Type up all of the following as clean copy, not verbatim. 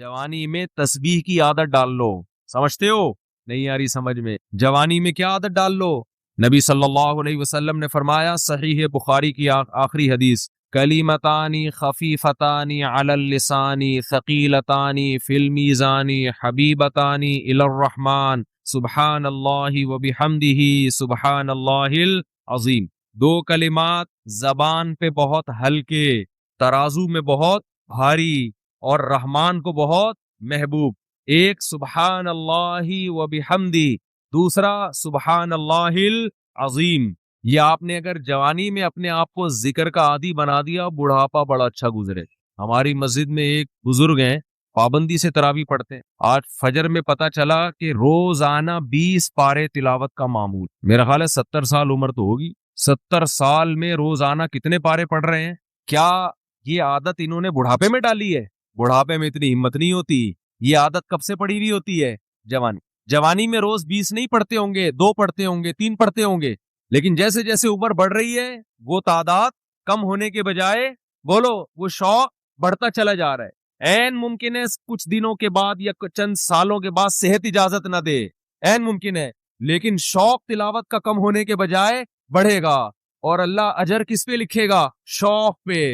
جوانی میں تسبیح کی عادت ڈال لو. سمجھتے ہو؟ نہیں آ رہی سمجھ میں. جوانی میں کیا عادت ڈال لو؟ نبی صلی اللہ علیہ وسلم نے فرمایا، صحیح بخاری کی آخری حدیث، کلیمتانی خفیفتانی علی اللسانی ثقیلتانی فی المیزانی حبیبتانی الی الرحمن سبحان اللہ وبحمدہ سبحان اللہ العظیم. دو کلمات زبان پہ بہت ہلکے، ترازو میں بہت بھاری اور رحمان کو بہت محبوب. ایک سبحان اللہ وبحمدہ، دوسرا سبحان اللہ العظیم. یہ آپ نے اگر جوانی میں اپنے آپ کو ذکر کا عادی بنا دیا، بڑھاپا بڑا اچھا گزرے. ہماری مسجد میں ایک بزرگ ہیں، پابندی سے تراویح پڑھتے ہیں. آج فجر میں پتا چلا کہ روزانہ 20 پارے تلاوت کا معمول. میرا خیال ہے 70 سال عمر تو ہوگی. 70 سال میں روزانہ کتنے پارے پڑھ رہے ہیں؟ کیا یہ عادت انہوں نے بڑھاپے میں ڈالی ہے؟ بڑھاپے میں اتنی ہمت نہیں ہوتی. یہ عادت کب سے پڑی ہوئی ہوتی ہے؟ جوانی میں روز 20 نہیں پڑھتے ہوں گے، 2 پڑھتے ہوں گے، 3 پڑھتے ہوں گے. لیکن جیسے جیسے عمر بڑھ رہی ہے، وہ تعداد کم ہونے کے بجائے بولو وہ شوق بڑھتا چلا جا رہا ہے. عین ممکن ہے کچھ دنوں کے بعد یا چند سالوں کے بعد صحت اجازت نہ دے، عین ممکن ہے، لیکن شوق تلاوت کا کم ہونے کے بجائے بڑھے گا. اور اللہ اجر کس پہ لکھے گا؟ شوق پہ.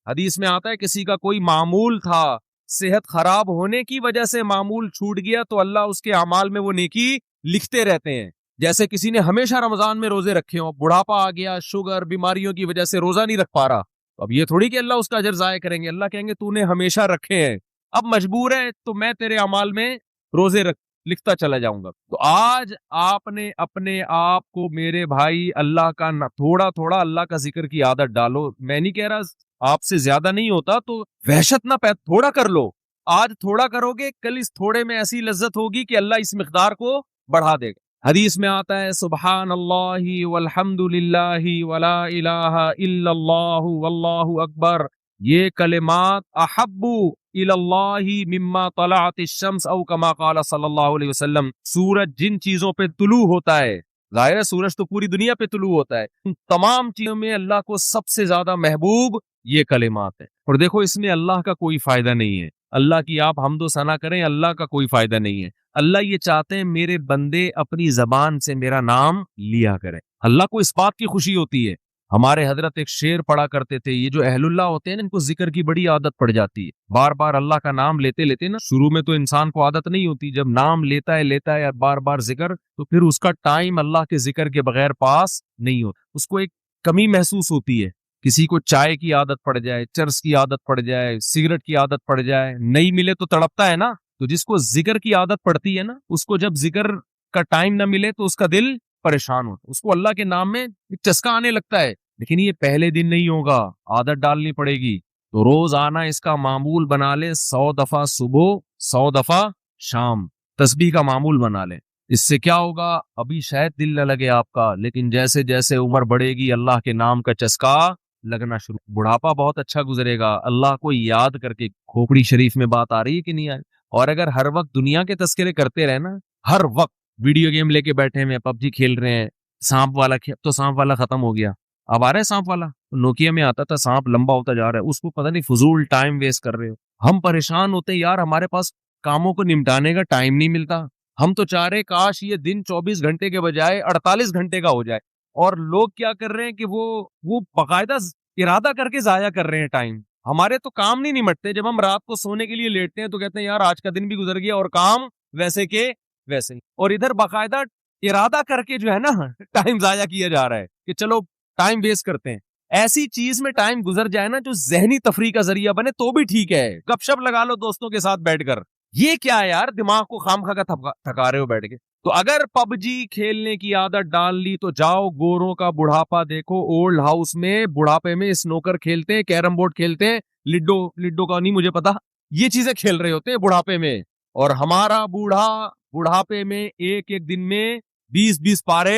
حدیث میں آتا ہے کسی کا کوئی معمول تھا، صحت خراب ہونے کی وجہ سے معمول چھوٹ گیا تو اللہ اس کے اعمال میں وہ نیکی لکھتے رہتے ہیں. جیسے کسی نے ہمیشہ رمضان میں روزے رکھے ہوں، بڑھاپا آ گیا، شوگر، بیماریوں کی وجہ سے روزہ نہیں رکھ پا رہا، اب یہ تھوڑی کہ اللہ اس کا اجر ضائع کریں گے. اللہ کہیں گے تو نے ہمیشہ رکھے ہیں، اب مجبور ہے تو میں تیرے اعمال میں روزے لکھتا چلا جاؤں گا. تو آج آپ نے اپنے آپ کو میرے بھائی اللہ کا تھوڑا تھوڑا اللہ کا ذکر کی عادت ڈالو. میں نہیں کہہ رہا آپ سے زیادہ نہیں ہوتا تو وحشت نہ تھوڑا کر لو. آج تھوڑا کرو گے، کل اس تھوڑے میں ایسی لذت ہوگی کہ اللہ اس مقدار کو بڑھا دے گا. حدیث میں آتا ہے سبحان اللہ والحمد للہ ولا الہ الا اللہ واللہ اکبر، یہ کلمات احب الی اللہ مما طلعت الشمس او کما قال صلی اللہ علیہ وسلم. سورج جن چیزوں پہ طلوع ہوتا ہے، ظاہر ہے سورج تو پوری دنیا پہ طلوع ہوتا ہے، ان تمام چیزوں میں اللہ کو سب سے زیادہ محبوب یہ کلمات ہیں. اور دیکھو اس میں اللہ کا کوئی فائدہ نہیں ہے، اللہ کی آپ حمد و ثنا کریں، اللہ کا کوئی فائدہ نہیں ہے. اللہ یہ چاہتے ہیں میرے بندے اپنی زبان سے میرا نام لیا کریں. اللہ کو اس بات کی خوشی ہوتی ہے. ہمارے حضرت ایک شعر پڑھا کرتے تھے، یہ جو اہل اللہ ہوتے ہیں نا، ان کو ذکر کی بڑی عادت پڑ جاتی ہے. بار بار اللہ کا نام لیتے لیتے نا، شروع میں تو انسان کو عادت نہیں ہوتی، جب نام لیتا ہے بار بار ذکر، تو پھر اس کا ٹائم اللہ کے ذکر کے بغیر پاس نہیں ہوتا. اس کو ایک کمی محسوس ہوتی ہے. کسی کو چائے کی عادت پڑ جائے، چرس کی عادت پڑ جائے، سگریٹ کی عادت پڑ جائے، نہیں ملے تو تڑپتا ہے نا. تو جس کو ذکر کی عادت پڑتی ہے نا، اس کو جب ذکر کا ٹائم نہ ملے تو اس کا دل پریشان ہوتا، اس کو اللہ کے نام میں ایک چسکا آنے لگتا ہے. لیکن یہ پہلے دن نہیں ہوگا، عادت ڈالنی پڑے گی. تو روز آنا اس کا معمول بنا لیں، 100 دفعہ صبح، 100 دفعہ شام تسبیح کا معمول بنا لیں. اس سے کیا ہوگا؟ ابھی شاید دل نہ لگے آپ کا، لیکن جیسے جیسے عمر بڑھے گی اللہ کے نام کا چسکا لگنا شروع. بڑھاپا بہت اچھا گزرے گا اللہ کو یاد کر کے. کھوپڑی شریف میں بات آ رہی ہے کہ نہیں آ رہی؟ اور اگر ہر وقت دنیا کے تذکرے کرتے رہے نا، ہر وقت ویڈیو گیم لے کے بیٹھے ہیں، پب جی کھیل رہے ہیں، سانپ والا تو سانپ والا ختم ہو گیا، اب آ رہا ہے سانپ والا. نوکیا میں آتا تھا، سانپ لمبا ہوتا جا رہا ہے، اس کو پتہ نہیں فضول ٹائم ویسٹ کر رہے ہو. ہم پریشان ہوتے ہیں یار، ہمارے پاس کاموں کو نمٹانے کا ٹائم نہیں ملتا. ہم تو چاہ رہے کاش یہ دن 24 گھنٹے کے بجائے 48 گھنٹے کا ہو جائے. اور لوگ کیا کر رہے ہیں کہ وہ باقاعدہ ارادہ کر کے ضائع کر رہے ہیں ٹائم. ہمارے تو کام نہیں نمٹتے. جب ہم رات کو سونے کے لیے لیٹتے ہیں تو کہتے ہیں یار آج کا دن بھی گزر گیا اور کام ویسے کے ویسے ہی. اور ادھر باقاعدہ ارادہ کر کے جو ہے نا ٹائم ضائع کیا جا رہا ہے کہ چلو ٹائم ویسٹ کرتے ہیں. ایسی چیز میں ٹائم گزر جائے نا جو ذہنی تفریح کا ذریعہ بنے تو بھی ٹھیک ہے. گپ شپ لگا لو دوستوں کے ساتھ بیٹھ کر. یہ کیا ہے یار، دماغ کو خامخواہ کا تھکا رہے ہو بیٹھ کے. تو اگر پب جی کھیلنے کی عادت ڈال لی تو جاؤ گوروں کا بڑھاپا دیکھو. اولڈ ہاؤس میں بڑھاپے میں سنوکر کھیلتے ہیں، کیرم بورڈ کھیلتے ہیں، لڈو کا نہیں مجھے پتا، یہ چیزیں کھیل رہے ہوتے ہیں بڑھاپے میں. اور ہمارا بوڑھا بڑھاپے میں ایک دن میں 20 پارے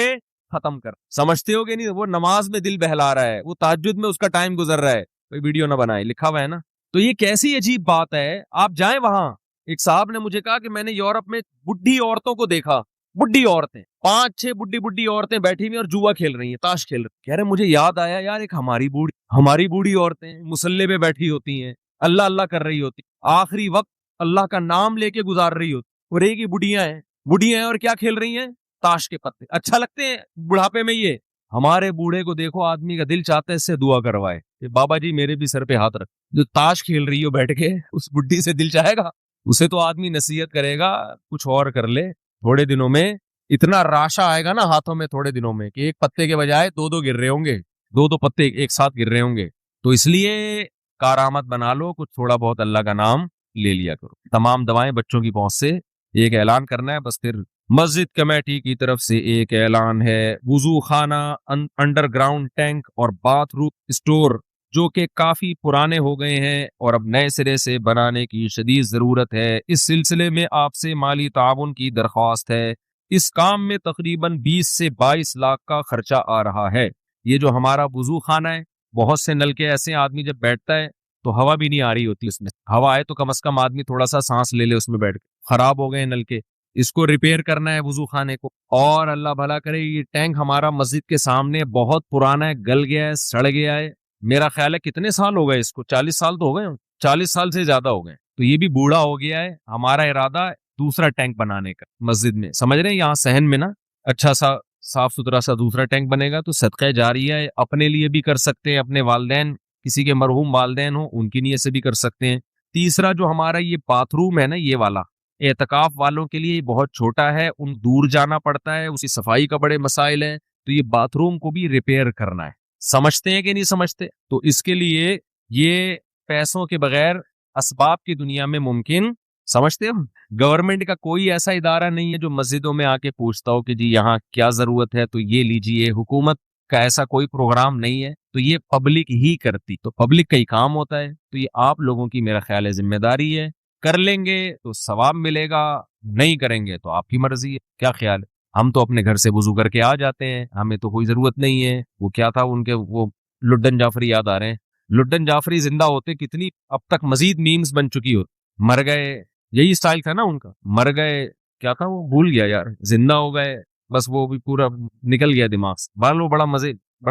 ختم کر. سمجھتے ہو کہ نہیں؟ وہ نماز میں دل بہلا رہا ہے، وہ تہجد میں اس کا ٹائم گزر رہا ہے. کوئی ویڈیو نہ بنائے، لکھا ہوا ہے نا. تو یہ کیسی عجیب بات ہے. آپ جائیں وہاں. ایک صاحب نے مجھے کہا کہ میں نے یورپ میں بڈھی عورتوں کو دیکھا، بڈھی عورتیں 5-6 بڈھی عورتیں بیٹھی ہوئی اور جوا کھیل رہی ہیں، تاش کھیل رہی. کہہ رہے مجھے یاد آیا یار، ایک ہماری بوڑھی عورتیں مصلے پہ بیٹھی ہوتی ہیں، اللہ اللہ کر رہی ہوتی، آخری وقت اللہ کا نام لے کے گزار رہی ہوتی، اور ایک ہی بڑھیاں ہیں اور کیا کھیل رہی ہیں؟ تاش کے پتے. اچھا لگتے ہیں بڑھاپے میں یہ؟ ہمارے بوڑھے کو دیکھو، آدمی کا دل چاہتا ہے اس سے دعا کروائے کہ بابا جی میرے بھی سر پہ ہاتھ رکھ. جو تاش کھیل رہی ہو بیٹھ کے، اس بڈھی سے دل چاہے گا؟ اسے تو آدمی نصیحت کرے گا کچھ اور کر لے. تھوڑے دنوں میں اتنا راشا آئے گا نا ہاتھوں میں، تھوڑے دنوں میں، کہ ایک پتے کے بجائے دو گر رہے ہوں گے، دو پتے ایک ساتھ گر رہے ہوں گے. تو اس لیے کارآمد بنا لو، کچھ تھوڑا بہت اللہ کا نام لے لیا کرو. تمام دوائیں بچوں کی پہنچ سے. ایک اعلان کرنا ہے بس. پھر مسجد کمیٹی کی طرف سے ایک اعلان ہے. وضو خانہ، انڈر گراؤنڈ ٹینک اور باتھ روم اسٹور جو کہ کافی پرانے ہو گئے ہیں اور اب نئے سرے سے بنانے کی شدید ضرورت ہے. اس سلسلے میں آپ سے مالی تعاون کی درخواست ہے. اس کام میں تقریباً 20 سے 22 لاکھ کا خرچہ آ رہا ہے. یہ جو ہمارا وضو خانہ ہے، بہت سے نلکے ایسے آدمی جب بیٹھتا ہے تو ہوا بھی نہیں آ رہی ہوتی اس میں. ہوا آئے تو کم از کم آدمی تھوڑا سا سانس لے لے اس میں بیٹھ کے. خراب ہو گئے نلکے، اس کو ریپیئر کرنا ہے وضو خانے کو. اور اللہ بھلا کرے، یہ ٹینک ہمارا مسجد کے سامنے بہت پرانا ہے، گل گیا ہے، سڑ گیا ہے. میرا خیال ہے کتنے سال ہو گئے اس کو؟ 40 سال تو ہو گئے، 40 سال سے زیادہ ہو گئے. تو یہ بھی بوڑھا ہو گیا ہے. ہمارا ارادہ ہے دوسرا ٹینک بنانے کا مسجد میں. سمجھ رہے ہیں؟ یہاں صحن میں نا اچھا سا صاف ستھرا سا دوسرا ٹینک بنے گا تو صدقہ جاریہ ہے. اپنے لیے بھی کر سکتے ہیں، اپنے والدین، کسی کے مرحوم والدین ہوں ان کی نیت سے بھی کر سکتے ہیں. تیسرا جو ہمارا یہ باتھ روم ہے نا، یہ والا اعتکاف والوں کے لیے بہت چھوٹا ہے، ان دور جانا پڑتا ہے، اسی صفائی کا بڑے مسائل ہیں. تو یہ باتھ روم کو بھی ریپیئر کرنا ہے. سمجھتے ہیں کہ نہیں سمجھتے؟ تو اس کے لیے یہ پیسوں کے بغیر اسباب کی دنیا میں ممکن، سمجھتے ہو؟ گورنمنٹ کا کوئی ایسا ادارہ نہیں ہے جو مسجدوں میں آ کے پوچھتا ہو کہ جی یہاں کیا ضرورت ہے تو یہ لیجیے. حکومت کا ایسا کوئی پروگرام نہیں ہے. تو یہ پبلک ہی کرتی، تو پبلک کا ہی کام ہوتا ہے. تو یہ آپ لوگوں کی میرا خیال ہے ذمہ داری ہے. کر لیں گے تو ثواب ملے گا، نہیں کریں گے تو آپ کی مرضی ہے. کیا خیال ہے؟ ہم تو اپنے گھر سے وضو کر کے آ جاتے ہیں، ہمیں تو کوئی ضرورت نہیں ہے. وہ کیا تھا ان کے، وہ لڈن جعفری یاد آ رہے ہیں. لڈن جعفری زندہ ہوتے کتنی اب تک مزید میمز بن چکی ہوتی. مر گئے، یہی سٹائل تھا نا ان کا. مر گئے، کیا تھا وہ بھول گیا یار. زندہ ہو گئے، بس وہ بھی پورا نکل گیا دماغ سے. بالو بڑا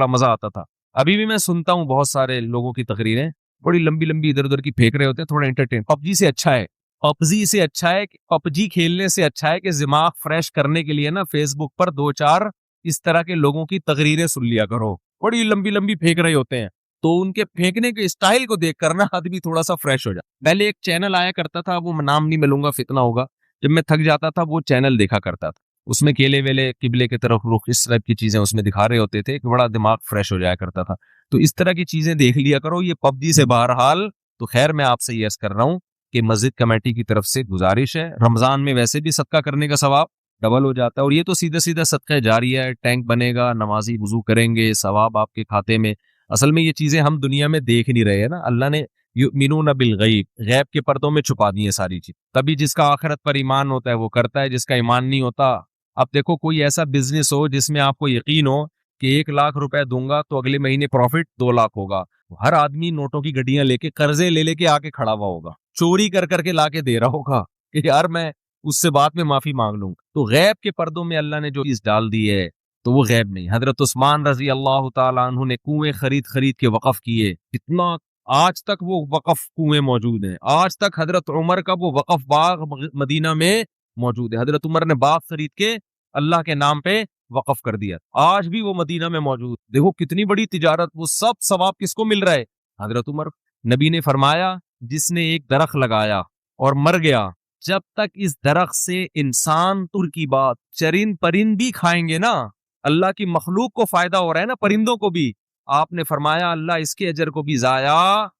مزہ آتا تھا. ابھی بھی میں سنتا ہوں بہت سارے لوگوں کی تقریریں، بڑی لمبی لمبی ادھر ادھر کی پھینک رہے ہوتے ہیں. تھوڑا انٹرٹین. پبجی سے اچھا ہے، پبجی کھیلنے سے اچھا ہے کہ دماغ فریش کرنے کے لیے نا فیس بک پر 2-4 اس طرح کے لوگوں کی تقریریں سن لیا کرو. بڑی لمبی لمبی پھینک رہے ہوتے ہیں، تو ان کے پھینکنے کے اسٹائل کو دیکھ کر نا آدمی تھوڑا سا فریش ہو جائے. پہلے ایک چینل آیا کرتا تھا، وہ نام نہیں ملوں گا فتنہ ہوگا، جب میں تھک جاتا تھا وہ چینل دیکھا کرتا تھا. اس میں کیلے ویلے قبلے کی طرف رخ، اس طرح کی چیزیں اس میں دکھا رہے ہوتے تھے کہ بڑا دماغ فریش ہو جایا کرتا تھا. تو اس طرح کی چیزیں دیکھ لیا کرو. یہ پبجی سے بہرحال تو خیر میں آپ سے یہ عرض کر رہا ہوں کہ مسجد کمیٹی کی طرف سے گزارش ہے. رمضان میں ویسے بھی صدقہ کرنے کا ثواب ڈبل ہو جاتا ہے، اور یہ تو سیدھا صدقہ جاریہ ہے. ٹینک بنے گا، نمازی وضو کریں گے، ثواب آپ کے کھاتے میں. اصل میں یہ چیزیں ہم دنیا میں دیکھ نہیں رہے ہیں نا. اللہ نے یؤمنون بالغیب، غیب کے پردوں میں چھپا دی ہیں ساری چیز. تبھی جس کا آخرت پر ایمان ہوتا ہے وہ کرتا ہے، جس کا ایمان نہیں ہوتا. اب دیکھو کوئی ایسا بزنس ہو جس میں آپ کو یقین ہو کہ 1 لاکھ روپے دوں گا تو اگلے مہینے پروفٹ 2 لاکھ ہوگا. ہر آدمی نوٹوں کی گڈیاں لے کے، قرضے لے کے آ کے کھڑا ہوا ہوگا، چوری کر کے لا کے دے رہا ہوگا کہ یار میں اس سے بعد میں معافی مانگ لوں. تو غیب کے پردوں میں اللہ نے جو چیز ڈال دی ہے تو وہ غیب نہیں. حضرت عثمان رضی اللہ تعالیٰ عنہ نے کنویں خرید کے وقف کیے. اتنا آج تک وہ وقف کنویں موجود ہیں. آج تک حضرت عمر کا وہ وقف باغ مدینہ میں موجود ہے. حضرت عمر نے باغ خرید کے اللہ کے نام پہ وقف کر دیا، آج بھی وہ مدینہ میں موجود. دیکھو کتنی بڑی تجارت. وہ سب ثواب کس کو مل رہا ہے؟ حضرت عمر. نبی نے فرمایا جس نے ایک درخت لگایا اور مر گیا، جب تک اس درخت سے انسان تر کی بات چرند پرند بھی کھائیں گے نا، اللہ کی مخلوق کو فائدہ ہو رہا ہے نا، پرندوں کو بھی. آپ نے فرمایا اللہ اس کے اجر کو بھی ضائع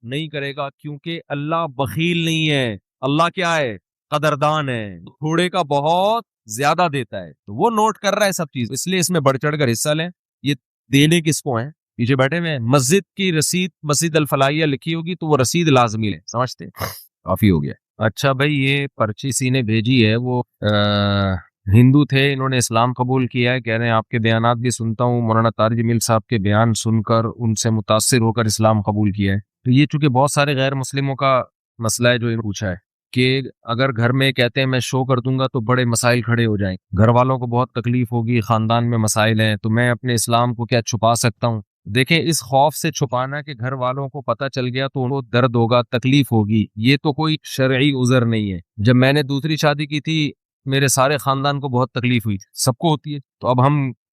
نہیں کرے گا، کیونکہ اللہ بخیل نہیں ہے. اللہ کیا ہے؟ قدردان ہے. تھوڑے کا بہت زیادہ دیتا ہے. تو وہ نوٹ کر رہا ہے سب چیز، اس لیے اس میں بڑھ چڑھ کر حصہ لیں. یہ دینے کس کو ہیں؟ پیچھے بیٹھے ہوئے. مسجد کی رسید، مسجد الفلاحیہ لکھی ہوگی تو وہ رسید لازمی لیں. سمجھتے؟ کافی ہو گیا. اچھا بھائی، یہ پرچی سی نے بھیجی ہے، وہ ہندو تھے، انہوں نے اسلام قبول کیا ہے. کہہ رہے ہیں آپ کے بیانات بھی سنتا ہوں، مولانا طارق جمیل صاحب کے بیان سن کر ان سے متاثر ہو کر اسلام قبول کیا ہے. تو یہ چونکہ بہت سارے غیر مسلموں کا مسئلہ ہے جو انہوں نے پوچھا ہے کہ اگر گھر میں کہتے ہیں میں شو کر دوں گا تو بڑے مسائل کھڑے ہو جائیں، گھر والوں کو بہت تکلیف ہوگی، خاندان میں مسائل ہیں، تو میں اپنے اسلام کو کیا چھپا سکتا ہوں؟ دیکھیں اس خوف سے چھپانا کہ گھر والوں کو پتہ چل گیا تو ان کو درد ہوگا، تکلیف ہوگی، یہ تو کوئی شرعی عذر نہیں ہے. جب میں نے دوسری شادی کی تھی میرے سارے خاندان کو بہت تکلیف ہوئی تھی، سب کو ہوتی ہے. تو اب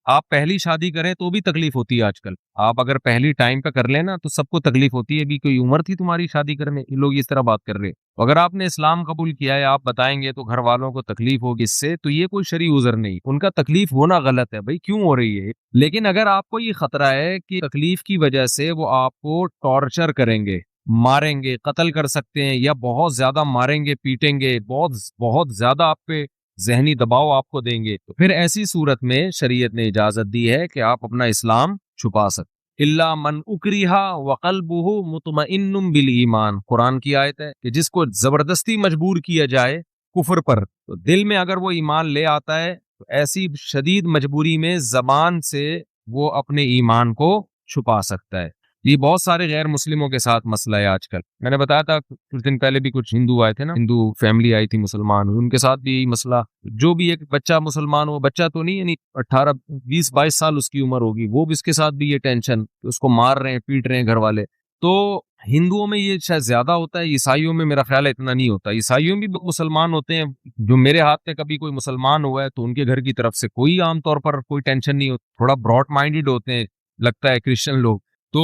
آپ پہلی شادی کریں تو بھی تکلیف ہوتی ہے آج کل. آپ اگر پہلی ٹائم پہ کر لیں نا تو سب کو تکلیف ہوتی ہے. ابھی کوئی عمر تھی تمہاری شادی کرنے، یہ لوگ اس طرح بات کر رہے. اگر آپ نے اسلام قبول کیا ہے، آپ بتائیں گے تو گھر والوں کو تکلیف ہوگی اس سے، تو یہ کوئی شرعی عذر نہیں. ان کا تکلیف ہونا غلط ہے بھائی، کیوں ہو رہی ہے؟ لیکن اگر آپ کو یہ خطرہ ہے کہ تکلیف کی وجہ سے وہ آپ کو ٹارچر کریں گے، ماریں گے، قتل کر سکتے ہیں، یا بہت زیادہ ماریں گے، پیٹیں گے، بہت بہت زیادہ آپ پہ ذہنی دباؤ آپ کو دیں گے، تو پھر ایسی صورت میں شریعت نے اجازت دی ہے کہ آپ اپنا اسلام چھپا سکتے. الا من اکرہا وقلبہ مطمئن بالایمان، قرآن کی آیت ہے کہ جس کو زبردستی مجبور کیا جائے کفر پر، تو دل میں اگر وہ ایمان لے آتا ہے تو ایسی شدید مجبوری میں زبان سے وہ اپنے ایمان کو چھپا سکتا ہے. یہ بہت سارے غیر مسلموں کے ساتھ مسئلہ ہے آج کل. میں نے بتایا تھا کچھ دن پہلے بھی کچھ ہندو آئے تھے نا، ہندو فیملی آئی تھی مسلمان، ان کے ساتھ بھی یہی مسئلہ. جو بھی ایک بچہ مسلمان ہو، بچہ تو نہیں، یعنی 18 20 22 سال اس کی عمر ہوگی، وہ بھی اس کے ساتھ بھی یہ ٹینشن کہ اس کو مار رہے ہیں، پیٹ رہے ہیں گھر والے. تو ہندوؤں میں یہ شاید زیادہ ہوتا ہے، عیسائیوں میں میرا خیال ہے اتنا نہیں ہوتا. عیسائیوں میں بھی مسلمان ہوتے ہیں، جو میرے ہاتھ میں کبھی کوئی مسلمان ہوا ہے تو ان کے گھر کی طرف سے کوئی عام طور پر کوئی ٹینشن نہیں ہوتی، تھوڑا براڈ مائنڈڈ ہوتے ہیں لگتا ہے کرسچن لوگ. تو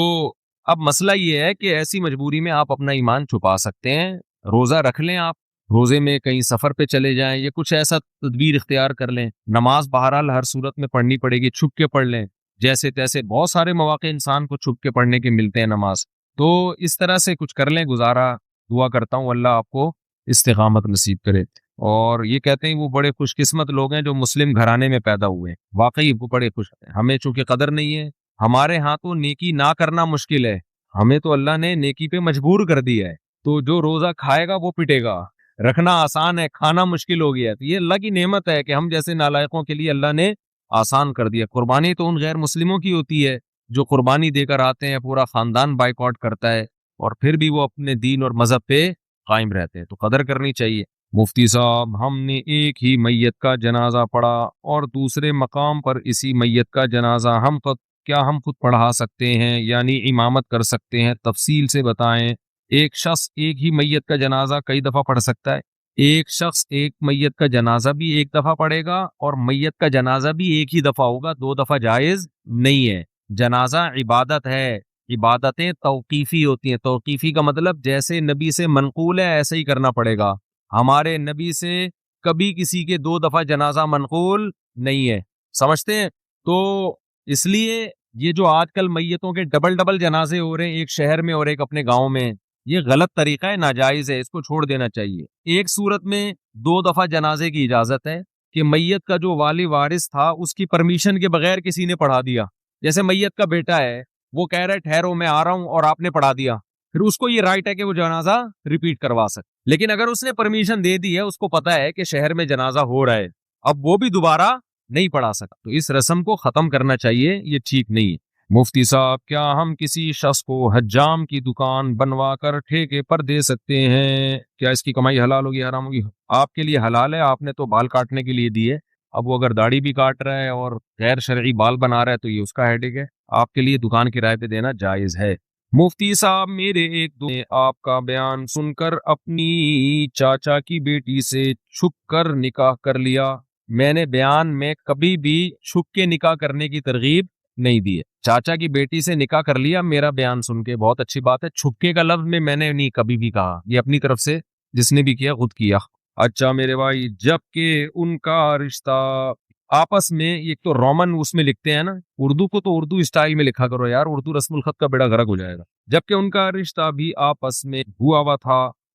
اب مسئلہ یہ ہے کہ ایسی مجبوری میں آپ اپنا ایمان چھپا سکتے ہیں. روزہ رکھ لیں، آپ روزے میں کہیں سفر پہ چلے جائیں یا کچھ ایسا تدبیر اختیار کر لیں. نماز بہرحال ہر صورت میں پڑھنی پڑے گی، چھپ کے پڑھ لیں. جیسے تیسے بہت سارے مواقع انسان کو چھپ کے پڑھنے کے ملتے ہیں نماز. تو اس طرح سے کچھ کر لیں گزارا. دعا کرتا ہوں اللہ آپ کو استقامت نصیب کرے. اور یہ کہتے ہیں وہ بڑے خوش قسمت لوگ ہیں جو مسلم گھرانے میں پیدا ہوئے ہیں. واقعی وہ بڑے خوش ہیں. ہمیں چونکہ قدر نہیں ہے، ہمارے ہاں تو نیکی نہ کرنا مشکل ہے، ہمیں تو اللہ نے نیکی پہ مجبور کر دیا ہے. تو جو روزہ کھائے گا وہ پٹے گا. رکھنا آسان ہے، کھانا مشکل ہو گیا ہے. تو یہ اللہ کی نعمت ہے کہ ہم جیسے نالائقوں کے لیے اللہ نے آسان کر دیا. قربانی تو ان غیر مسلموں کی ہوتی ہے جو قربانی دے کر آتے ہیں، پورا خاندان بائیکاٹ کرتا ہے اور پھر بھی وہ اپنے دین اور مذہب پہ قائم رہتے ہیں. تو قدر کرنی چاہیے. مفتی صاحب، ہم نے ایک ہی میت کا جنازہ پڑھا اور دوسرے مقام پر اسی میت کا جنازہ کیا ہم خود پڑھا سکتے ہیں، یعنی امامت کر سکتے ہیں؟ تفصیل سے بتائیں. ایک شخص ایک ہی میت کا جنازہ کئی دفعہ پڑھ سکتا ہے. ایک شخص ایک میت کا جنازہ بھی ایک دفعہ پڑھے گا اور میت کا جنازہ بھی ایک ہی دفعہ ہوگا، 2 دفعہ جائز نہیں ہے. جنازہ عبادت ہے، عبادتیں توقیفی ہوتی ہیں. توقیفی کا مطلب جیسے نبی سے منقول ہے ایسے ہی کرنا پڑے گا. ہمارے نبی سے کبھی کسی کے 2 دفعہ جنازہ منقول نہیں ہے. سمجھتے ہیں؟ تو اس لیے یہ جو آج کل میتوں کے ڈبل جنازے ہو رہے ہیں، ایک شہر میں اور ایک اپنے گاؤں میں، یہ غلط طریقہ ہے، ناجائز ہے، اس کو چھوڑ دینا چاہیے. ایک صورت میں 2 دفعہ جنازے کی اجازت ہے کہ میت کا جو والی وارث تھا اس کی پرمیشن کے بغیر کسی نے پڑھا دیا. جیسے میت کا بیٹا ہے، وہ کہہ رہا ہے ٹھہرو میں آ رہا ہوں، اور آپ نے پڑھا دیا، پھر اس کو یہ رائٹ ہے کہ وہ جنازہ ریپیٹ کروا سکے. لیکن اگر اس نے پرمیشن دے دی ہے، اس کو پتا ہے کہ شہر میں جنازہ ہو رہا ہے، اب وہ بھی دوبارہ نہیں پڑھا سکا، تو اس رسم کو ختم کرنا چاہیے، یہ ٹھیک نہیں ہے. مفتی صاحب، کیا ہم کسی شخص کو حجام کی دکان بنوا کر ٹھیکے پر دے سکتے ہیں؟ کیا اس کی کمائی حلال ہوگی حرام ہوگی؟ آپ کے لیے حلال ہے، آپ نے تو بال کاٹنے کے لیے دی ہے. اب وہ اگر داڑھی بھی کاٹ رہا ہے اور غیر شرعی بال بنا رہا ہے تو یہ اس کا ہیڈک ہے. آپ کے لیے دکان کرائے پہ دینا جائز ہے. مفتی صاحب، میرے ایک دوست نے آپ کا بیان سن کر اپنی چاچا کی بیٹی سے چھپ کر نکاح کر لیا. میں نے بیان میں کبھی بھی چھپ کے نکاح کرنے کی ترغیب نہیں دی ہے. چاچا کی بیٹی سے نکاح کر لیا، میرا بیان سن کے بہت اچھی بات ہے. چھپکے کا لفظ میں نے نہیں کبھی بھی کہا، یہ اپنی طرف سے جس نے بھی کیا خود کیا. اچھا میرے بھائی، جب کہ ان کا رشتہ آپس میں، ایک تو رومن اس میں لکھتے ہیں نا، اردو کو تو اردو اسٹائل میں لکھا کرو یار، اردو رسم الخط کا بیڑا غرق ہو جائے گا. جبکہ ان کا رشتہ بھی آپس میں ہوا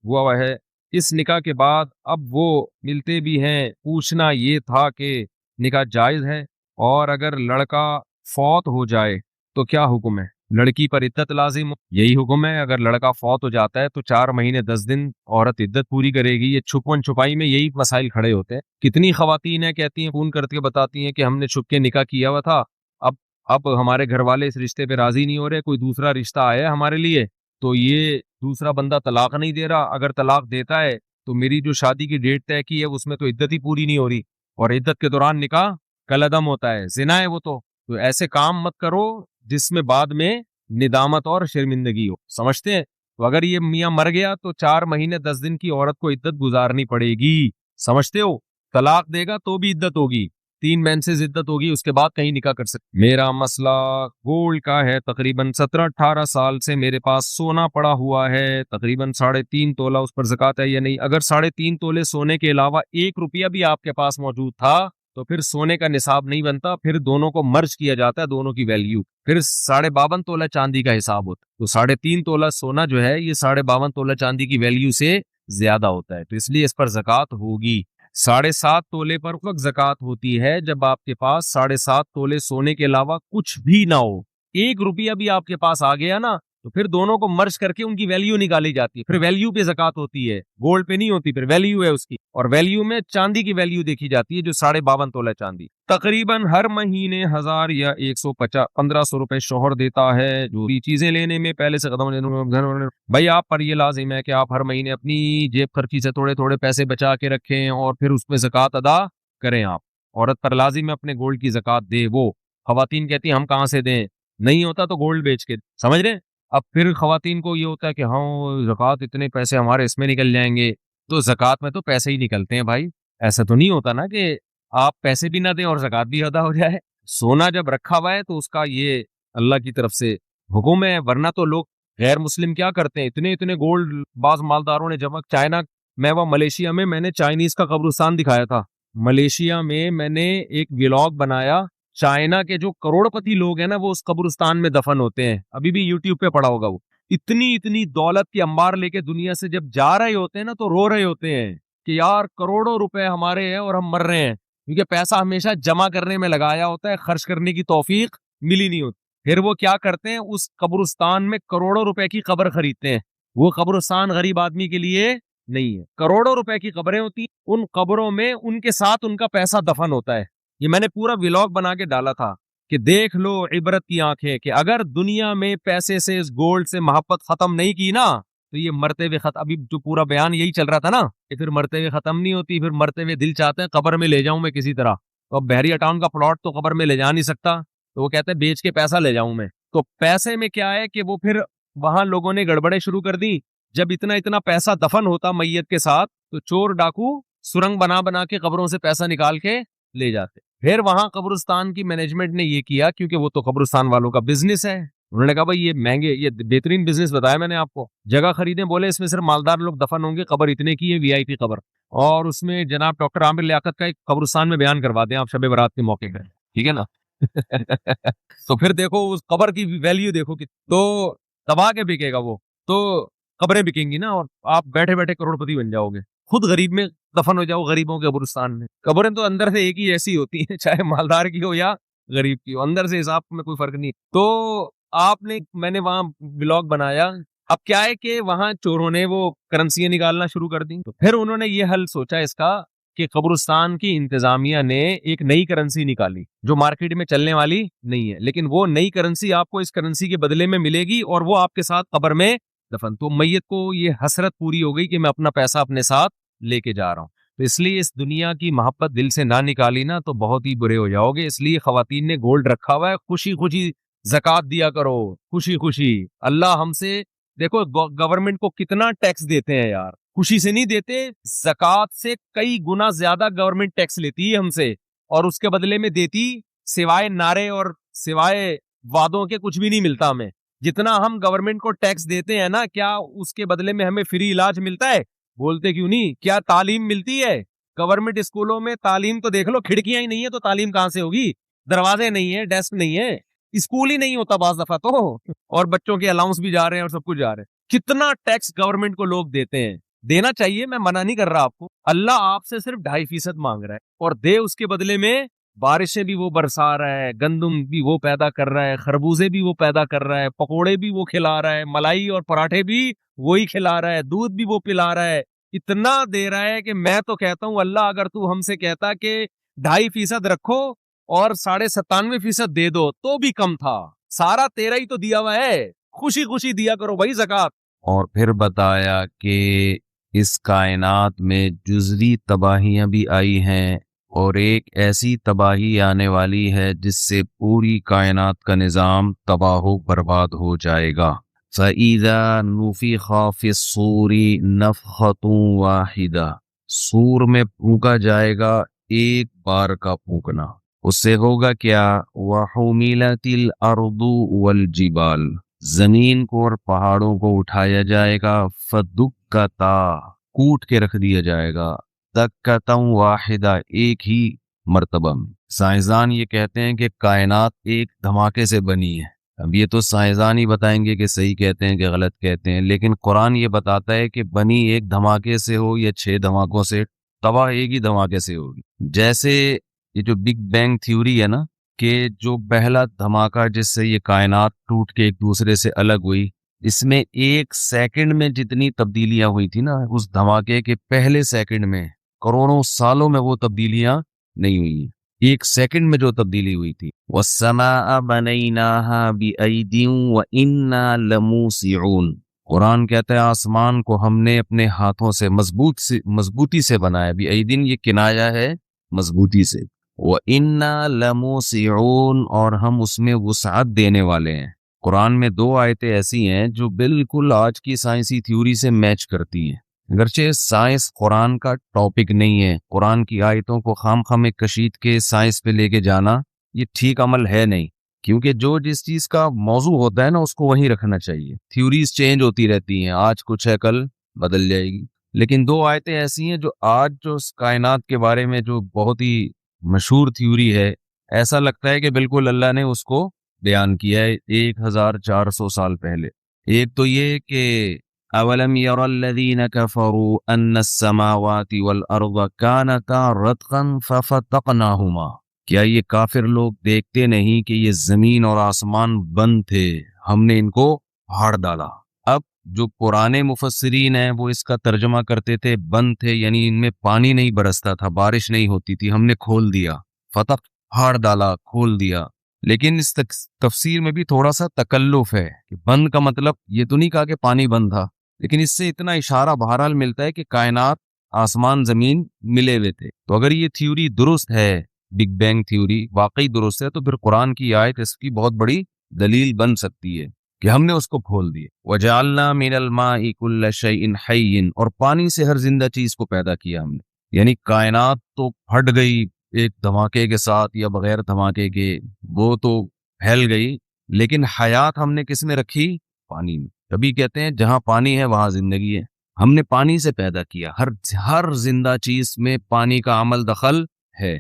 ہوا ہے. اس نکاح کے بعد اب وہ ملتے بھی ہیں. پوچھنا یہ تھا کہ نکاح جائز ہے، اور اگر لڑکا فوت ہو جائے تو کیا حکم ہے؟ لڑکی پر عدت لازم یہی حکم ہے. اگر لڑکا فوت ہو جاتا ہے تو 4 مہینے 10 دن عورت عدت پوری کرے گی. یہ چھپن چھپائی میں یہی مسائل کھڑے ہوتے ہیں. کتنی خواتین ہیں کہتی ہیں، فون کرتے بتاتی ہیں کہ ہم نے چھپ کے نکاح کیا ہوا تھا، اب ہمارے گھر والے اس رشتے پہ راضی نہیں ہو رہے، کوئی دوسرا رشتہ آیا ہمارے لیے، تو یہ دوسرا بندہ طلاق نہیں دے رہا. اگر طلاق دیتا ہے تو میری جو شادی کی ڈیٹ طے کی ہے اس میں تو عدت ہی پوری نہیں ہو رہی، اور عدت کے دوران نکاح کالعدم ہوتا ہے، زنا ہے وہ. تو ایسے کام مت کرو جس میں بعد میں ندامت اور شرمندگی ہو. سمجھتے ہیں؟ تو اگر یہ میاں مر گیا تو 4 مہینے 10 دن کی عورت کو عدت گزارنی پڑے گی. سمجھتے ہو؟ طلاق دے گا تو بھی عدت ہوگی, 3 مینسز عدت ہوگی, اس کے بعد کہیں نکاح کر سکتے. میرا مسئلہ گولڈ کا ہے, تقریباً 17-18 سال سے میرے پاس سونا پڑا ہوا ہے, تقریباً 3.5 تولہ, اس پر زکوٰۃ ہے یا نہیں؟ اگر 3.5 تولے سونے کے علاوہ 1 روپیہ بھی آپ کے پاس موجود تھا تو پھر سونے کا نصاب نہیں بنتا, پھر دونوں کو مرج کیا جاتا ہے, دونوں کی ویلیو, پھر 52.5 تولہ چاندی کا حساب ہوتا ہے. تو 3.5 تولہ سونا جو ہے یہ 52.5 تولہ چاندی کی ویلیو سے زیادہ ہوتا ہے, تو اس لیے اس پر زکوٰۃ ہوگی. 7.5 تولے پر وقت زکوٰۃ ہوتی ہے جب آپ کے پاس 7.5 تولے سونے کے علاوہ کچھ بھی نہ ہو. 1 روپیہ بھی آپ کے پاس آ گیا نا تو پھر دونوں کو مرج کر کے ان کی ویلیو نکالی جاتی ہے, پھر ویلیو پہ زکوٰۃ ہوتی ہے, گولڈ پہ نہیں ہوتی, پھر ویلیو ہے اس کی, اور ویلیو میں چاندی کی ویلیو دیکھی جاتی ہے جو 52.5 تولہ چاندی. تقریباً ہر مہینے 1000 یا 150-1500 روپے شوہر دیتا ہے, جو بھی چیزیں لینے میں پہلے سے قدم. بھائی آپ پر یہ لازم ہے کہ آپ ہر مہینے اپنی جیب خرچی سے تھوڑے تھوڑے پیسے بچا کے رکھیں اور پھر اس پہ زکوٰۃ ادا کریں. آپ عورت پر لازم ہے اپنے گولڈ کی زکوٰۃ دے. وہ خواتین کہتی ہیں ہم کہاں سے دیں, نہیں ہوتا تو گولڈ بیچ کے, سمجھ رہے ہیں؟ اب پھر خواتین کو یہ ہوتا ہے کہ ہاں زکوٰۃ اتنے پیسے ہمارے اس میں نکل جائیں گے, تو زکوٰۃ میں تو پیسے ہی نکلتے ہیں بھائی. ایسا تو نہیں ہوتا نا کہ آپ پیسے بھی نہ دیں اور زکوٰۃ بھی ادا ہو جائے. سونا جب رکھا ہوا ہے تو اس کا یہ اللہ کی طرف سے حکم ہے, ورنہ تو لوگ غیر مسلم کیا کرتے ہیں, اتنے گولڈ بعض مالداروں نے جمع. چائنا میں وہ ملیشیا میں نے چائنیز کا قبرستان دکھایا تھا. ملیشیا میں نے ایک ولاگ بنایا, چائنا کے جو کروڑ پتی لوگ ہیں نا وہ اس قبرستان میں دفن ہوتے ہیں, ابھی بھی یوٹیوب پہ پڑا ہوگا. وہ اتنی دولت کی انبار لے کے دنیا سے جب جا رہے ہوتے ہیں نا تو رو رہے ہوتے ہیں کہ یار کروڑوں روپے ہمارے ہیں اور ہم مر رہے ہیں, کیونکہ پیسہ ہمیشہ جمع کرنے میں لگایا ہوتا ہے, خرچ کرنے کی توفیق ملی نہیں ہوتی. پھر وہ کیا کرتے ہیں, اس قبرستان میں کروڑوں روپے کی قبر خریدتے ہیں. وہ قبرستان غریب آدمی کے لیے نہیں ہے, کروڑوں روپے کی قبریں ہوتی ہیں, ان قبروں میں ان کے ساتھ ان کا پیسہ دفن ہوتا ہے. یہ میں نے پورا ولاگ بنا کے ڈالا تھا کہ دیکھ لو عبرت کی آنکھیں, کہ اگر دنیا میں پیسے سے, اس گولڈ سے محبت ختم نہیں کی نا تو یہ مرتے ہوئے ختم. ابھی جو پورا بیان یہی چل رہا تھا نا کہ پھر مرتے ہوئے ختم نہیں ہوتی, پھر مرتے ہوئے دل چاہتے ہیں قبر میں لے جاؤں میں کسی طرح. تو اب بحریہ ٹاؤن کا پلاٹ تو قبر میں لے جا نہیں سکتا, تو وہ کہتے ہیں بیچ کے پیسہ لے جاؤں میں. تو پیسے میں کیا ہے کہ وہ پھر وہاں لوگوں نے گڑبڑے شروع کر دی. جب اتنا پیسہ دفن ہوتا میت کے ساتھ تو چور ڈاکو سرنگ بنا کے قبروں سے پیسہ نکال کے لے جاتے. پھر وہاں قبرستان کی مینجمنٹ نے یہ کیا, کیونکہ وہ تو قبرستان والوں کا بزنس ہے, انہوں نے کہا بھائی یہ مہنگے, یہ بہترین بزنس بتایا میں نے آپ کو, جگہ خریدیں, بولے اس میں صرف مالدار لوگ دفن ہوں گے, قبر اتنے کی ہے, VIP قبر, اور اس میں جناب ڈاکٹر عامر لیاقت کا ایک قبرستان میں بیان کروا دیں آپ شب برات کے موقع پہ, ٹھیک ہے نا. تو پھر دیکھو اس قبر کی ویلیو دیکھو کہ تو دبا کے بکے گا وہ, تو قبریں بکیں گی نا, اور آپ بیٹھے بیٹھے کروڑ پتی بن جاؤ گے, خود غریب میں دفن ہو جاؤ, غریبوں کے قبرستان میں. قبریں تو اندر سے ایک ہی ایسی ہوتی ہیں, چاہے مالدار کی ہو یا غریب کی ہو, اندر سے حساب میں کوئی فرق نہیں. تو میں نے وہاں ولاگ بنایا. اب کیا ہے کہ وہاں چوروں نے وہ کرنسیاں نکالنا شروع کر دی, تو پھر انہوں نے یہ حل سوچا اس کا کہ قبرستان کی انتظامیہ نے ایک نئی کرنسی نکالی جو مارکیٹ میں چلنے والی نہیں ہے, لیکن وہ نئی کرنسی آپ کو اس کرنسی کے بدلے میں ملے گی اور وہ آپ کے ساتھ قبر میں دفن. تو میت کو یہ حسرت پوری ہو گئی کہ میں اپنا پیسہ اپنے ساتھ لے کے جا رہا ہوں. تو اس لیے اس دنیا کی محبت دل سے نہ نکالی نا تو بہت ہی برے ہو جاؤ گے. اس لیے خواتین نے گولڈ رکھا ہوا ہے, خوشی زکوٰۃ دیا کرو, خوشی. اللہ ہم سے, دیکھو گورنمنٹ کو کتنا ٹیکس دیتے ہیں یار, خوشی سے نہیں دیتے, زکوٰۃ سے کئی گنا زیادہ گورنمنٹ ٹیکس لیتی ہے ہم سے, اور اس کے بدلے میں دیتی سوائے نعرے اور سوائے وعدوں کے کچھ بھی نہیں ملتا ہمیں. جتنا ہم گورنمنٹ کو ٹیکس دیتے ہیں نا, کیا اس کے بدلے میں ہمیں فری علاج ملتا ہے؟ بولتے کیوں نہیں. کیا تعلیم ملتی ہے؟ گورنمنٹ اسکولوں میں تعلیم تو دیکھ لو, کھڑکیاں ہی نہیں ہے تو تعلیم کہاں سے ہوگی, دروازے نہیں ہے, ڈیسک نہیں ہے, اسکول ہی نہیں ہوتا بعض دفعہ تو, اور بچوں کے الاؤنس بھی جا رہے ہیں اور سب کچھ جا رہے ہیں. کتنا ٹیکس گورنمنٹ کو لوگ دیتے ہیں, دینا چاہیے, میں منع نہیں کر رہا آپ کو. اللہ آپ سے صرف 2.5% مانگ رہا ہے, اور دے اس کے بدلے میں بارشیں بھی وہ برسا رہا ہے, گندم بھی وہ پیدا کر رہا ہے, خربوزے بھی وہ پیدا کر رہا ہے, پکوڑے بھی وہ کھلا رہا ہے, ملائی اور پراٹھے بھی وہی کھلا رہا ہے, دودھ بھی وہ پلا رہا ہے, اتنا دے رہا ہے کہ میں تو کہتا ہوں اللہ اگر تو ہم سے کہتا کہ 2.5% رکھو اور 97.5% دے دو تو بھی کم تھا, سارا تیرا ہی تو دیا ہوا ہے, خوشی دیا کرو بھائی زکوٰۃ. اور پھر بتایا کہ اس کائنات میں جزوی تباہیاں بھی آئی ہیں اور ایک ایسی تباہی آنے والی ہے جس سے پوری کائنات کا نظام تباہ و برباد ہو جائے گا۔ فَإِذَا نُفِخَ فِي الصُّورِ نَفْخَةٌ وَاحِدَةٌ، سور میں پھونکا جائے گا ایک بار کا پھونکنا، اس سے ہوگا کیا؟ وَحُمِلَتِ الْأَرْضُ وَالْجِبَالُ، زمین کو اور پہاڑوں کو اٹھایا جائے گا، فَدُكَّتَا، کوٹ کے رکھ دیا جائے گا، دَكَّةً واحدہ، ایک ہی مرتبہ میں۔ سائنسدان یہ کہتے ہیں کہ کائنات ایک دھماکے سے بنی ہے۔ اب یہ تو سائنسدان ہی بتائیں گے کہ صحیح کہتے ہیں کہ غلط کہتے ہیں، لیکن قرآن یہ بتاتا ہے کہ بنی ایک دھماکے سے ہو یا 6 دھماکوں سے، تباہ ایک ہی دھماکے سے ہوگی۔ جیسے یہ جو بگ بینگ تھیوری ہے نا، کہ جو پہلا دھماکہ جس سے یہ کائنات ٹوٹ کے ایک دوسرے سے الگ ہوئی، اس میں 1 سیکنڈ میں جتنی تبدیلیاں ہوئی تھی نا، اس دھماکے کے پہلے سیکنڈ میں کروڑوں سالوں میں وہ تبدیلیاں نہیں ہوئی ہیں، 1 سیکنڈ میں جو تبدیلی ہوئی تھی۔ وَالسَّمَاءَ بَنَيْنَاهَا بِأَيْدٍ وَإِنَّا لَمُوسِعُونَ، قرآن کہتا ہے آسمان کو ہم نے اپنے ہاتھوں سے مضبوطی سے بنایا، بِأَيْدٍ یہ کنایا ہے مضبوطی سے، وَإِنَّا لَمُوسِعُونَ اور ہم اس میں وسعت دینے والے ہیں۔ قرآن میں 2 آیتیں ایسی ہیں جو بالکل آج کی سائنسی تھیوری سے میچ کرتی ہیں، اگرچہ سائنس قرآن کا ٹاپک نہیں ہے، قرآن کی آیتوں کو خام خام ایک کشید کے سائنس پہ لے کے جانا یہ ٹھیک عمل ہے نہیں، کیونکہ جو جس چیز کا موضوع ہوتا ہے نا اس کو وہیں رکھنا چاہیے۔ تھیوریز چینج ہوتی رہتی ہیں، آج کچھ ہے کل بدل جائے گی، لیکن 2 آیتیں ایسی ہیں جو آج جو اس کائنات کے بارے میں جو بہت ہی مشہور تھیوری ہے، ایسا لگتا ہے کہ بالکل اللہ نے اس کو بیان کیا ہے 1400 سال پہلے۔ ایک تو یہ کہ اولم یر الذین کفروا ان السماوات والارض کانتا رتقا ففتقناہما، کیا یہ کافر لوگ دیکھتے نہیں کہ یہ زمین اور آسمان بند تھے، ہم نے ان کو پھاڑ ڈالا۔ اب جو پرانے مفسرین ہیں وہ اس کا ترجمہ کرتے تھے بند تھے یعنی ان میں پانی نہیں برستا تھا، بارش نہیں ہوتی تھی، ہم نے کھول دیا، فتح پھاڑ ڈالا، کھول دیا۔ لیکن اس تفسیر میں بھی تھوڑا سا تکلف ہے کہ بند کا مطلب یہ تو نہیں کہا کہ پانی بند تھا، لیکن اس سے اتنا اشارہ بہرحال ملتا ہے کہ کائنات آسمان زمین ملے ہوئے تھے۔ تو اگر یہ تھیوری درست ہے، بگ بینگ تھیوری واقعی درست ہے، تو پھر قرآن کی آیت اس کی بہت بڑی دلیل بن سکتی ہے کہ ہم نے اس کو کھول دیے۔ وَجَعَلْنَا مِنَ الْمَاءِ كُلَّ شَيْءٍ حَيٍّ، اور پانی سے ہر زندہ چیز کو پیدا کیا ہم نے، یعنی کائنات تو پھٹ گئی ایک دھماکے کے ساتھ یا بغیر دھماکے کے، وہ تو پھیل گئی، لیکن حیات ہم نے کس میں رکھی؟ پانی میں۔ کبھی کہتے ہیں جہاں پانی ہے وہاں زندگی ہے، ہم نے پانی سے پیدا کیا، ہر زندہ چیز میں پانی کا عمل دخل ہے۔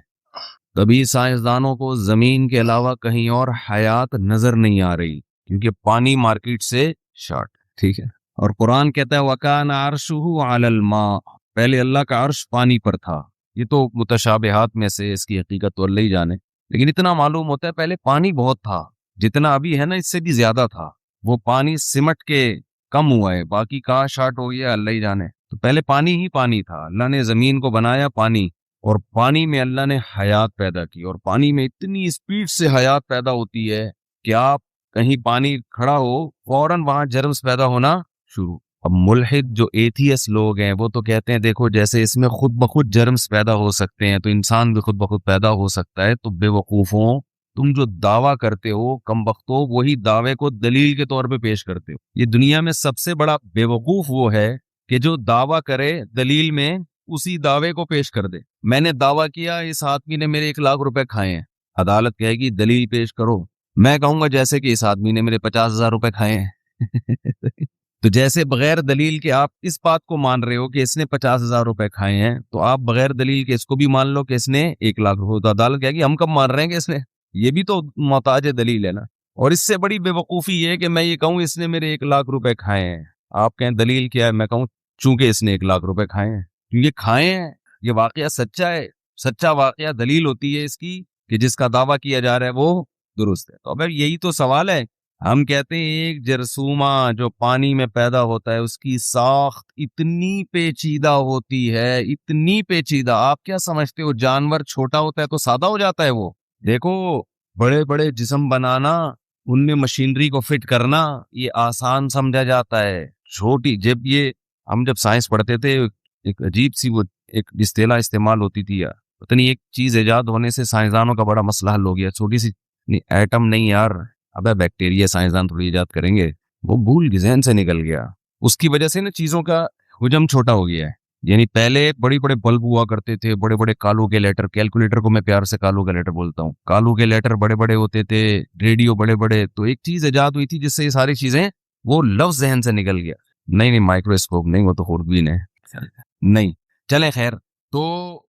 کبھی سائنسدانوں کو زمین کے علاوہ کہیں اور حیات نظر نہیں آ رہی کیونکہ پانی مارکیٹ سے شارٹ، ٹھیک ہے۔ اور قرآن کہتا ہے وَكَانَ عَرْشُهُ عَلَى الْمَاءِ، پہلے اللہ کا عرش پانی پر تھا۔ یہ تو متشابہات میں سے، اس کی حقیقت تو اللہ ہی جانے، لیکن اتنا معلوم ہوتا ہے پہلے پانی بہت تھا، جتنا ابھی ہے نا اس سے بھی زیادہ تھا، وہ پانی سمٹ کے کم ہوا ہے، باقی کہاں شارٹ ہو گیا اللہ ہی جانے۔ تو پہلے پانی ہی پانی تھا، اللہ نے زمین کو بنایا پانی، اور پانی میں اللہ نے حیات پیدا کی، اور پانی میں اتنی سپیڈ سے حیات پیدا ہوتی ہے کہ آپ کہیں پانی کھڑا ہو فوراً وہاں جرمز پیدا ہونا شروع۔ اب ملحد جو ایتھیس لوگ ہیں وہ تو کہتے ہیں دیکھو جیسے اس میں خود بخود جرمز پیدا ہو سکتے ہیں تو انسان بھی خود بخود پیدا ہو سکتا ہے۔ تو بے وقوفوں، تم جو دعویٰ کرتے ہو کم بختوں، وہی دعوے کو دلیل کے طور پہ پیش کرتے ہو۔ یہ دنیا میں سب سے بڑا بے وقوف وہ ہے کہ جو دعویٰ کرے دلیل میں اسی دعوے کو پیش کر دے۔ میں نے دعویٰ کیا اس آدمی نے میرے 1 لاکھ روپے کھائے ہیں، عدالت کہے گی دلیل پیش کرو، میں کہوں گا جیسے کہ اس آدمی نے میرے 50,000 روپے کھائے ہیں۔ تو جیسے بغیر دلیل کے آپ اس بات کو مان رہے ہو کہ اس نے 50,000 روپے کھائے ہیں، تو آپ بغیر دلیل کے اس کو بھی مان لو کہ اس نے 1 لاکھ روپے، تو عدالت کہے گی ہم کب مان رہے ہیں کہ اس نے، یہ بھی تو محتاج دلیل ہے نا۔ اور اس سے بڑی بے وقوفی یہ ہے کہ میں یہ کہوں اس نے میرے 1 لاکھ روپے کھائے ہیں، آپ کہیں دلیل کیا ہے، میں کہوں چونکہ اس نے 1 لاکھ روپے کھائے ہیں، یہ کھائے ہیں، یہ واقعہ سچا ہے، سچا واقعہ دلیل ہوتی ہے اس کی کہ جس کا دعویٰ کیا جا رہا ہے وہ درست ہے۔ تو اب یہی تو سوال ہے، ہم کہتے ہیں ایک جرثومہ جو پانی میں پیدا ہوتا ہے اس کی ساخت اتنی پیچیدہ ہوتی ہے، اتنی پیچیدہ، آپ کیا سمجھتے ہو جانور چھوٹا ہوتا ہے تو سادہ ہو جاتا ہے؟ وہ دیکھو بڑے بڑے جسم بنانا، ان میں مشینری کو فٹ کرنا یہ آسان سمجھا جاتا ہے، چھوٹی جب سائنس پڑھتے تھے ایک عجیب سی وہ ایک اصطلاح استعمال ہوتی تھی، اتنی ایک چیز ایجاد ہونے سے سائنسدانوں کا بڑا مسئلہ حل ہو گیا. چھوٹی سی ایٹم نہیں یار, ابے بیکٹیریا سائنسدان تھوڑی ایجاد کریں گے, وہ بھول کے ذہن سے نکل گیا. اس کی وجہ سے نا چیزوں کا حجم چھوٹا ہو گیا ہے. یعنی پہلے بڑے بڑے بلب ہوا کرتے تھے, بڑے بڑے کالو کے لیٹر, کیلکولیٹر کو میں پیار سے کالو کا لیٹر بولتا ہوں, کالو کے لیٹر بڑے بڑے ہوتے تھے, ریڈیو بڑے بڑے. تو ایک چیز ایجاد ہوئی تھی جس سے یہ ساری چیزیں, وہ لفظ ذہن سے نکل گیا. نہیں مائکروسکوپ نہیں, وہ تو خوردبین ہے. نہیں چلیں خیر. تو